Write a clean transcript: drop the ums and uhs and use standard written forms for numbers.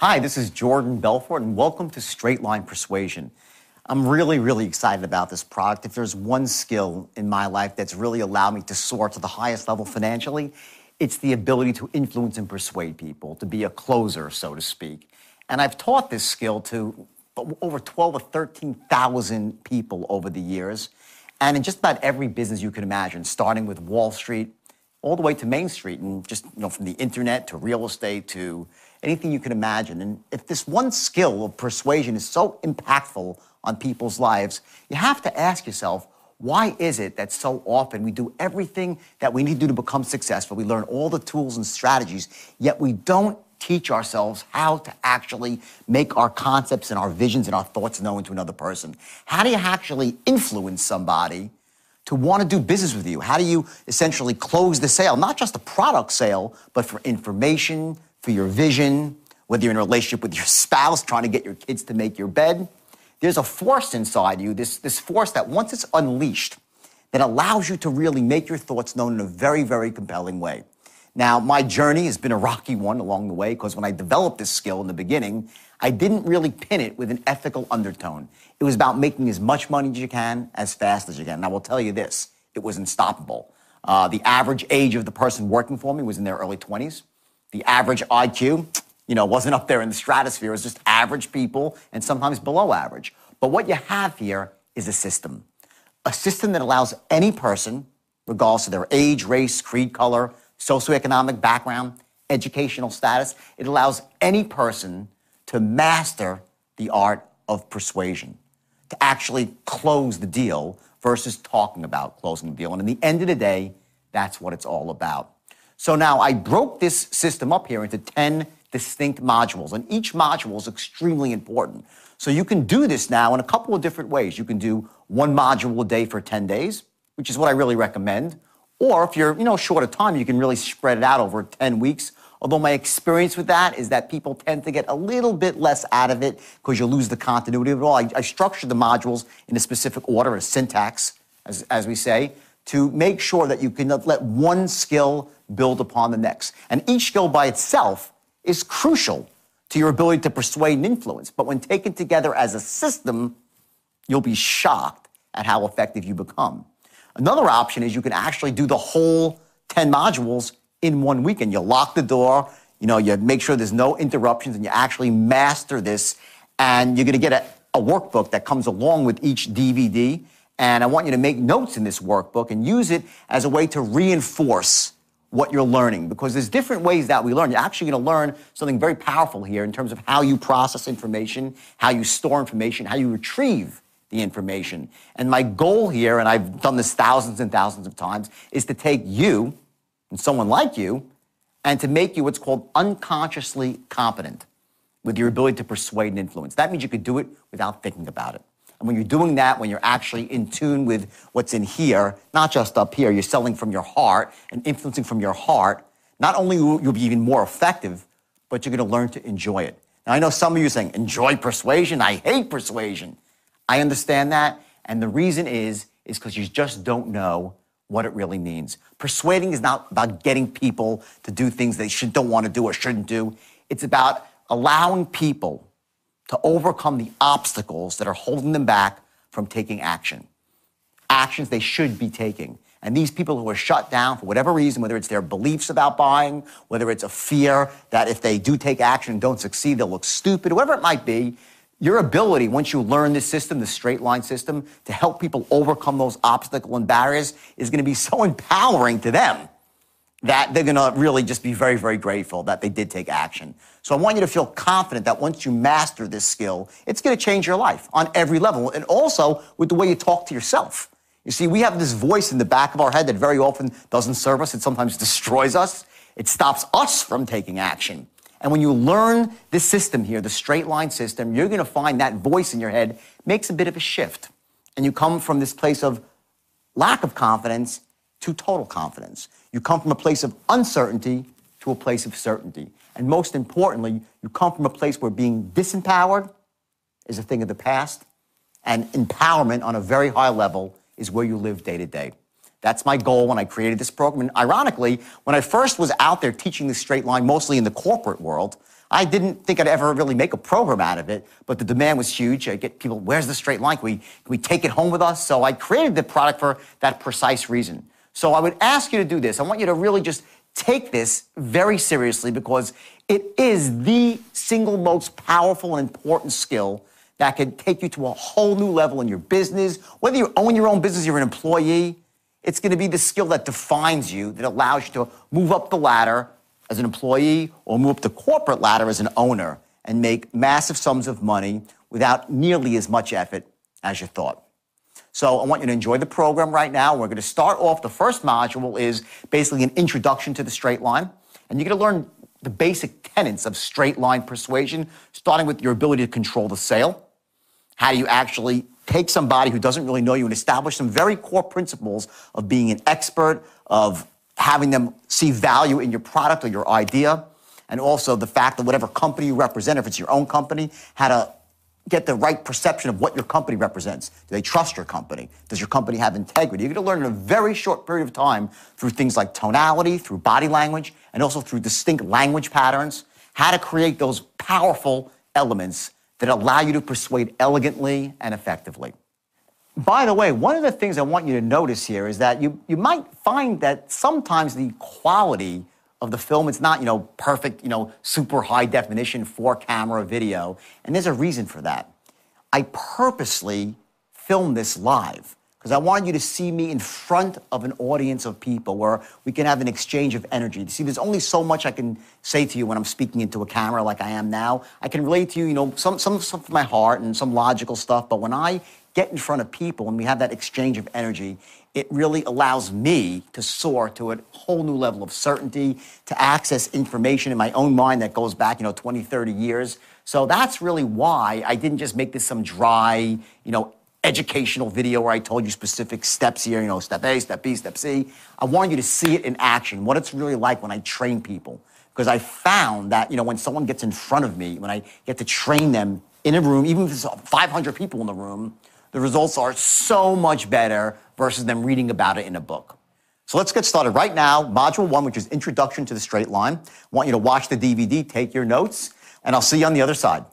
Hi, this is Jordan Belfort, and welcome to Straight Line Persuasion. I'm really excited about this product. If there's one skill in my life that's really allowed me to soar to the highest level financially, it's the ability to influence and persuade people, to be a closer, so to speak. And I've taught this skill to over 12 or 13,000 people over the years, and in just about every business you can imagine, starting with Wall Street all the way to Main Street, and just from the internet to real estate to anything you can imagine. And if this one skill of persuasion is so impactful on people's lives, you have to ask yourself, why is it that so often we do everything that we need to do to become successful? We learn all the tools and strategies, yet we don't teach ourselves how to actually make our concepts and our visions and our thoughts known to another person. How do you actually influence somebody to want to do business with you? How do you essentially close the sale? Not just a product sale, but for information, for your vision, whether you're in a relationship with your spouse, trying to get your kids to make your bed. There's a force inside you, this force that once it's unleashed, that allows you to really make your thoughts known in a very compelling way. Now, my journey has been a rocky one along the way, because when I developed this skill in the beginning, I didn't really pin it with an ethical undertone. It was about making as much money as you can, as fast as you can. And I will tell you this, it was unstoppable. The average age of the person working for me was in their early 20s. The average IQ, wasn't up there in the stratosphere. It was just average people and sometimes below average. But what you have here is a system that allows any person, regardless of their age, race, creed, color, socioeconomic background, educational status, it allows any person to master the art of persuasion, to actually close the deal versus talking about closing the deal. And in the end of the day, that's what it's all about. So now I broke this system up here into 10 distinct modules, and each module is extremely important. So you can do this now in a couple of different ways. You can do one module a day for 10 days, which is what I really recommend. Or if you're, short of time, you can really spread it out over 10 weeks. Although my experience with that is that people tend to get a little bit less out of it because you lose the continuity of it all. I structured the modules in a specific order, a syntax, as we say, to make sure that you can let one skill build upon the next. And each skill by itself is crucial to your ability to persuade and influence. But when taken together as a system, you'll be shocked at how effective you become. Another option is you can actually do the whole 10 modules in 1 weekend. You lock the door, you make sure there's no interruptions, and you actually master this. And you're going to get a workbook that comes along with each DVD. And I want you to make notes in this workbook and use it as a way to reinforce what you're learning, because there's different ways that we learn. You're actually going to learn something very powerful here in terms of how you process information, how you store information, how you retrieve the information. And my goal here, and I've done this thousands and thousands of times, is to take you and someone like you and to make you what's called unconsciously competent with your ability to persuade and influence. That means you could do it without thinking about it. And when you're doing that, when you're actually in tune with what's in here, not just up here, you're selling from your heart and influencing from your heart, not only will you be even more effective, but you're going to learn to enjoy it. Now, I know some of you are saying, enjoy persuasion? I hate persuasion. I understand that, and the reason is because you just don't know what it really means. Persuading is not about getting people to do things they don't want to do or shouldn't do. It's about allowing people to overcome the obstacles that are holding them back from taking action. Actions they should be taking. And these people who are shut down for whatever reason, whether it's their beliefs about buying, whether it's a fear that if they do take action and don't succeed, they'll look stupid, whatever it might be, your ability, once you learn this system, the straight line system, to help people overcome those obstacles and barriers is going to be so empowering to them that they're going to really just be very grateful that they did take action. So I want you to feel confident that once you master this skill, it's going to change your life on every level, and also with the way you talk to yourself. You see, we have this voice in the back of our head that very often doesn't serve us. It sometimes destroys us. It stops us from taking action. And when you learn this system here, the straight line system, you're going to find that voice in your head makes a bit of a shift. And you come from this place of lack of confidence to total confidence. You come from a place of uncertainty to a place of certainty. And most importantly, you come from a place where being disempowered is a thing of the past, and empowerment on a very high level is where you live day to day. That's my goal when I created this program. And ironically, when I first was out there teaching the straight line, mostly in the corporate world, I didn't think I'd ever really make a program out of it, but the demand was huge. I get people, where's the straight line? Can we take it home with us? So I created the product for that precise reason. So I would ask you to do this. I want you to really just take this very seriously because it is the single most powerful and important skill that can take you to a whole new level in your business. Whether you own your own business, you're an employee, it's going to be the skill that defines you, that allows you to move up the ladder as an employee or move up the corporate ladder as an owner and make massive sums of money without nearly as much effort as you thought. So I want you to enjoy the program right now. We're going to start off. The first module is basically an introduction to the straight line. And you're going to learn the basic tenets of straight line persuasion, starting with your ability to control the sale. How do you actually take somebody who doesn't really know you and establish some very core principles of being an expert, of having them see value in your product or your idea, and also the fact that whatever company you represent, if it's your own company, how to get the right perception of what your company represents. Do they trust your company? Does your company have integrity? You're going to learn in a very short period of time through things like tonality, through body language, and also through distinct language patterns, how to create those powerful elements that allow you to persuade elegantly and effectively. By the way, one of the things I want you to notice here is that you might find that sometimes the quality of the film, it's not, perfect, super high definition 4-camera video. And there's a reason for that. I purposely filmed this live because I wanted you to see me in front of an audience of people where we can have an exchange of energy. See, there's only so much I can say to you when I'm speaking into a camera like I am now. I can relate to you, some stuff from my heart and some logical stuff, but when I get in front of people and we have that exchange of energy, it really allows me to soar to a whole new level of certainty, to access information in my own mind that goes back, 20, 30 years. So that's really why I didn't just make this some dry, educational video where I told you specific steps here, step A, step B, step C. I wanted you to see it in action, what it's really like when I train people. Because I found that, when someone gets in front of me, when I get to train them in a room, even if there's 500 people in the room, the results are so much better versus them reading about it in a book. So let's get started right now. Module 1, which is Introduction to the Straight Line. I want you to watch the DVD, take your notes, and I'll see you on the other side.